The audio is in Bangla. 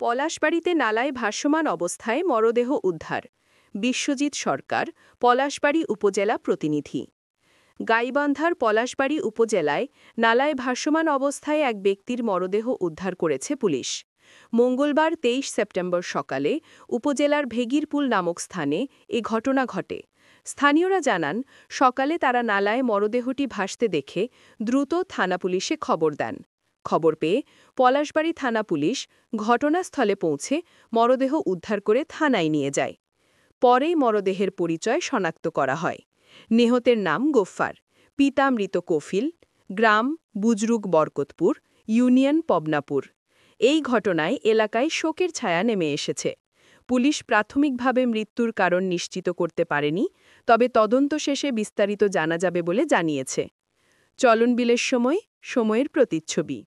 পলাশবাড়ীতে নালায় ভাসমান অবস্থায় মরদেহ উদ্ধার। বিশ্বজিৎ সরকার, পলাশবাড়ী উপজেলা প্রতিনিধি। গাইবান্ধার পলাশবাড়ী উপজেলায় নালায় ভাসমান অবস্থায় এক ব্যক্তির মরদেহ উদ্ধার করেছে পুলিশ। মঙ্গলবার ২৩ সেপ্টেম্বর সকালে উপজেলার ভেগিরপুল নামক স্থানে এ ঘটনা ঘটে। স্থানীয়রা জানান, সকালে তারা নালায় মরদেহটি ভাসতে দেখে দ্রুত থানা পুলিশে খবর দেন। খবর পেয়ে পলাশবাড়ী থানা পুলিশ ঘটনাস্থলে পৌঁছে মরদেহ উদ্ধার করে থানায় নিয়ে যায়। পরেই মরদেহের পরিচয় শনাক্ত করা হয়। নিহতের নাম গোফফার, পিতা মৃত কফিল, গ্রাম বুজরুগ বরকতপুর, ইউনিয়ন পবনাপুর। এই ঘটনায় এলাকায় শোকের ছায়া নেমে এসেছে। পুলিশ প্রাথমিকভাবে মৃত্যুর কারণ নিশ্চিত করতে পারেনি, তবে তদন্ত শেষে বিস্তারিত জানা যাবে বলে জানিয়েছে। চলনবিলের সময়ের প্রতিচ্ছবি।